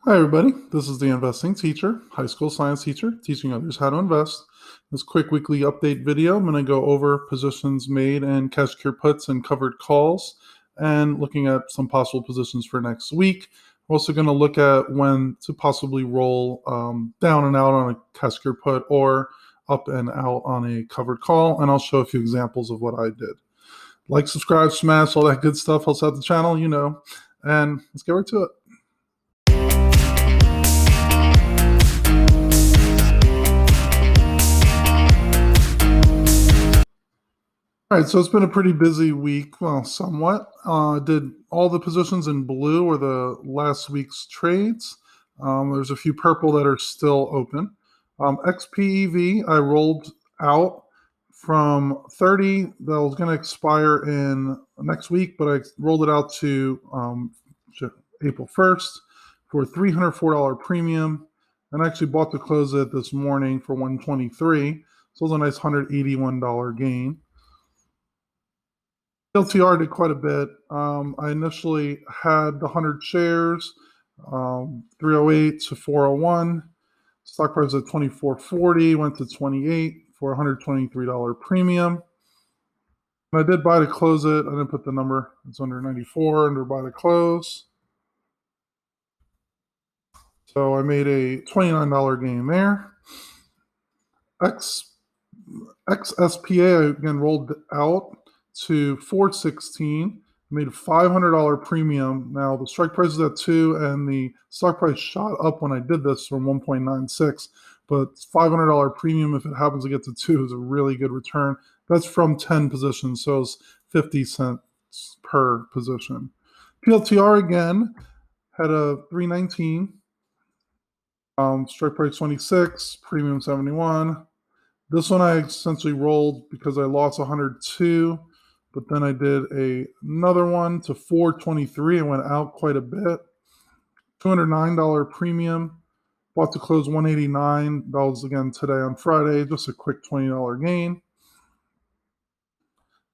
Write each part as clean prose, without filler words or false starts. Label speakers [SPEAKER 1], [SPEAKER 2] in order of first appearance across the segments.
[SPEAKER 1] Hi, everybody. This is the investing teacher, high school science teacher, teaching others how to invest. This quick weekly update video, I'm going to go over positions made and cash cure puts and covered calls and looking at some possible positions for next week. We're also going to look at when to possibly roll down and out on a cash cure put or up and out on a covered call. And I'll show a few examples of what I did. Like, subscribe, smash, all that good stuff helps out the channel, you know. And let's get right to it. All right, so it's been a pretty busy week, well, somewhat. Did all the positions in blue or the last week's trades. There's a few purple that are still open. XPEV, I rolled out from 30 that was going to expire in next week, but I rolled it out to April 1st for $304 premium, and I actually bought to close it this morning for $123, so it was a nice $181 gain. PLTR did quite a bit. I initially had the 100 shares, 308 to 401. Stock price at 24.40, went to 28 for $123 premium. And I did buy to close it. I didn't put the number. It's under 94, under buy to close. So I made a $29 gain there. XSPA, I again rolled out to 416, made a $500 premium. Now the strike price is at 2 and the stock price shot up when I did this from 1.96, but $500 premium, if it happens to get to 2, is a really good return. That's from 10 positions, so it's 50 cents per position. PLTR again had a 319, strike price 26, premium 71. This one I essentially rolled because I lost 102, but then I did another one to 423 and went out quite a bit. $209 premium, bought to close 189. That was again today on Friday, just a quick $20 gain.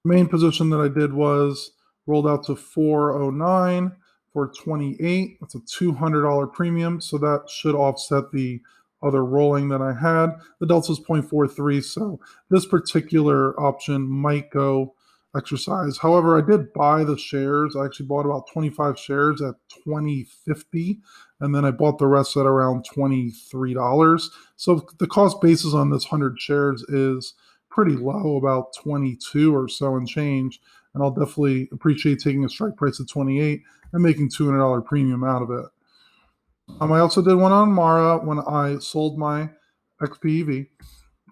[SPEAKER 1] Main position that I did was rolled out to 409 for 28. That's a $200 premium, so that should offset the other rolling that I had. The delta is 0.43, so this particular option might go exercise. However, I did buy the shares. I actually bought about 25 shares at $20.50, and then I bought the rest at around $23. So the cost basis on this 100 shares is pretty low, about 22 or so and change, and I'll definitely appreciate taking a strike price at 28 and making $200 premium out of it. I also did one on Mara when I sold my XPEV.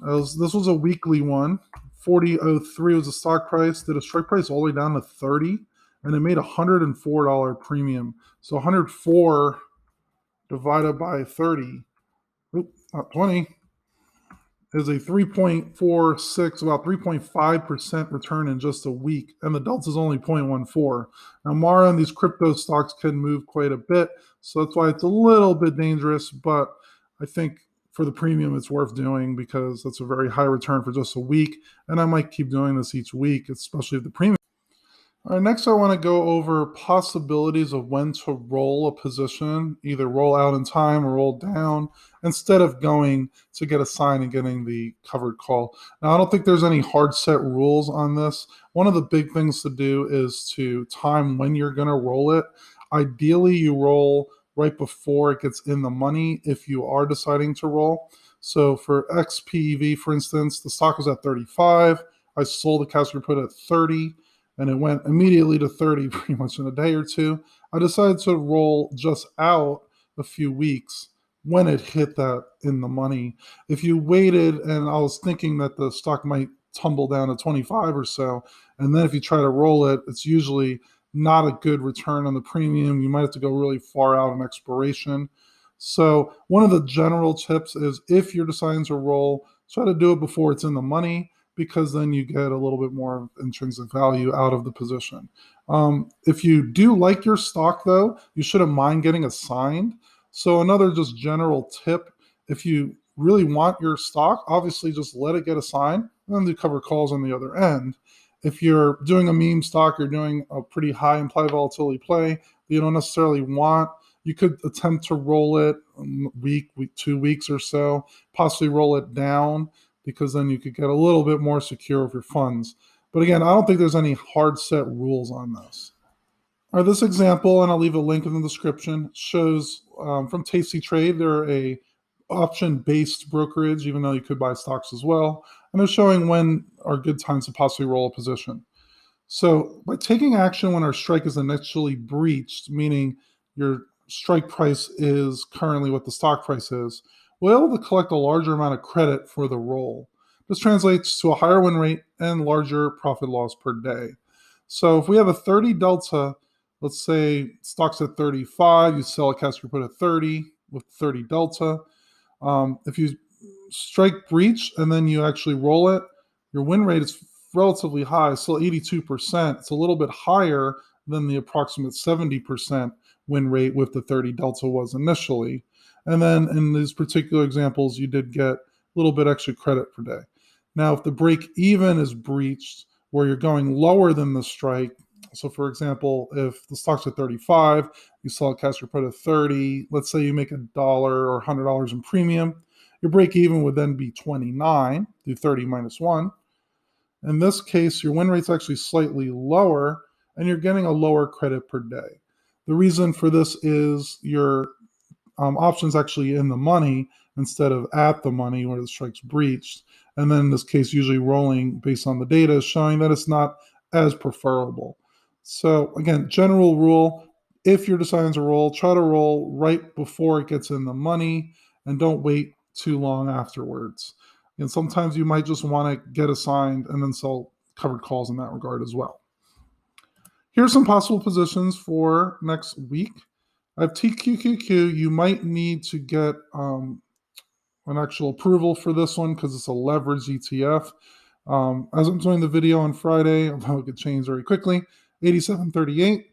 [SPEAKER 1] This was a weekly one. 40.03 was the stock price. Did a strike price all the way down to 30, and it made $104 premium. So 104 divided by 30, not 20, is a 3.46, about 3.5% return in just a week, and the delta is only 0.14. Now, Mara and these crypto stocks can move quite a bit, so that's why it's a little bit dangerous, but I think for the premium, it's worth doing because that's a very high return for just a week, and I might keep doing this each week, especially if the premium. All right, next I want to go over possibilities of when to roll a position, either roll out in time or roll down, instead of going to get a sign and getting the covered call. Now, I don't think there's any hard set rules on this. One of the big things to do is to time when you're going to roll it. Ideally, you roll right before it gets in the money if you are deciding to roll. So for XPEV, for instance, the stock was at 35. I sold the cash put at 30. And it went immediately to 30 pretty much in a day or two. I decided to roll just out a few weeks when it hit that in the money. If you waited, and I was thinking that the stock might tumble down to 25 or so, and then if you try to roll it, it's usually not a good return on the premium. You might have to go really far out on expiration. So one of the general tips is if you're deciding to roll, try to do it before it's in the money, because then you get a little bit more intrinsic value out of the position. If you do like your stock, though, you shouldn't mind getting assigned. So another just general tip, if you really want your stock, obviously just let it get assigned and then do cover calls on the other end. If you're doing a meme stock, you're doing a pretty high implied volatility play, you don't necessarily want You could attempt to roll it week, 2 weeks or so, possibly roll it down, because then you could get a little bit more secure with your funds. But again, I don't think there's any hard set rules on this. All right, this example, and I'll leave a link in the description, shows from Tasty Trade. They're a option-based brokerage, even though you could buy stocks as well. And they're showing when are good times to possibly roll a position. So by taking action when our strike is initially breached, meaning your strike price is currently what the stock price is, we're able to collect a larger amount of credit for the roll. This translates to a higher win rate and larger profit loss per day. So if we have a 30 delta, let's say stock's at 35, you sell a cash put at 30 with 30 delta. If you strike breach and then you actually roll it, your win rate is relatively high, still 82%. It's a little bit higher than the approximate 70% win rate with the 30 delta was initially. And then in these particular examples, you did get a little bit extra credit per day. Now, if the break even is breached, where you're going lower than the strike, so for example, if the stock's at 35, you sell a cash put at 30, let's say you make $1 or $100 in premium, your break even would then be 29, do 30 minus 1. In this case, your win rate's actually slightly lower, and you're getting a lower credit per day. The reason for this is your option's actually in the money instead of at the money where the strike's breached. And then in this case, usually rolling based on the data is showing that it's not as preferable. So again, general rule, if you're deciding to roll, try to roll right before it gets in the money and don't wait too long afterwards. And sometimes you might just want to get assigned and then sell covered calls in that regard as well. Here's some possible positions for next week. I have TQQQ. You might need to get an actual approval for this one because it's a leverage ETF. As I'm doing the video on Friday, although it could change very quickly, 87.38.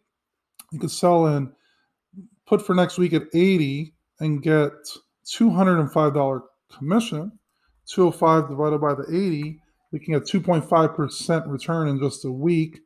[SPEAKER 1] You could sell and put for next week at 80 and get $205 commission. 205 divided by the 80, looking at 2.5% return in just a week,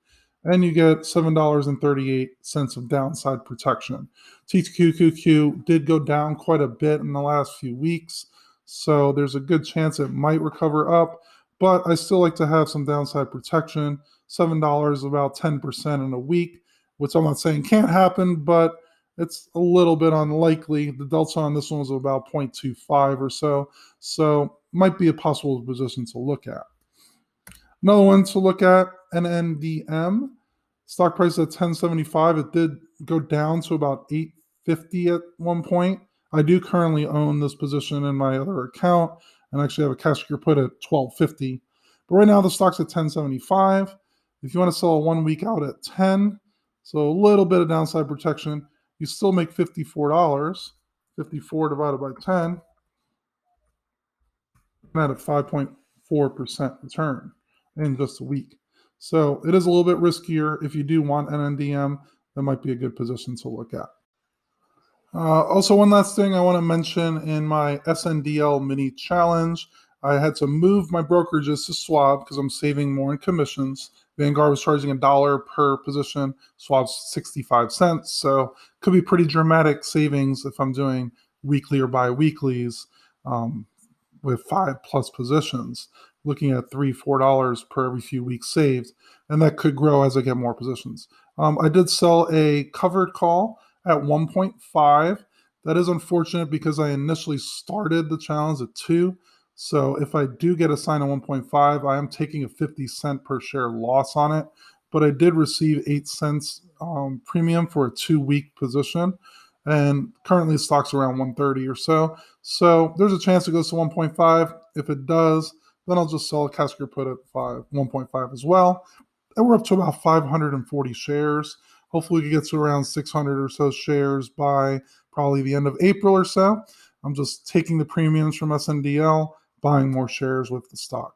[SPEAKER 1] and you get $7.38 of downside protection. TQQQ did go down quite a bit in the last few weeks, so there's a good chance it might recover up, but I still like to have some downside protection. $7, about 10% in a week, which I'm not saying can't happen, but it's a little bit unlikely. The delta on this one was about 0.25 or so, so might be a possible position to look at. Another one to look at, NNDM. Stock price at 10.75. It did go down to about 8.50 at one point. I do currently own this position in my other account and actually have a cash put at 12.50. But right now the stock's at 10.75. If you want to sell 1 week out at 10, so a little bit of downside protection, you still make $54. 54 divided by 10, at a 5.4% return in just a week. So it is a little bit riskier. If you do want NNDM, that might be a good position to look at. Also, one last thing I want to mention, in my SNDL mini challenge, I had to move my brokerages to Schwab because I'm saving more in commissions. Vanguard was charging $1 per position, Schwab's 65 cents. So could be pretty dramatic savings if I'm doing weekly or bi-weeklies with 5+ positions, looking at $3, $4 per every few weeks saved. And that could grow as I get more positions. I did sell a covered call at 1.5. That is unfortunate because I initially started the challenge at 2. So if I do get assigned a 1.5, I am taking a 50-cent per share loss on it. But I did receive 8 cents premium for a 2-week position. And currently the stock's around 130 or so. So there's a chance it goes to 1.5. If it does, then I'll just sell a cash put at 1.5 as well. And we're up to about 540 shares. Hopefully we can get to around 600 or so shares by probably the end of April or so. I'm just taking the premiums from SNDL, buying more shares with the stock.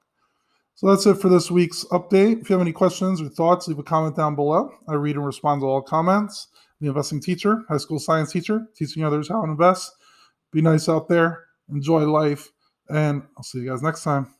[SPEAKER 1] So that's it for this week's update. If you have any questions or thoughts, leave a comment down below. I read and respond to all comments. The investing teacher, high school science teacher, teaching others how to invest. Be nice out there, enjoy life, and I'll see you guys next time.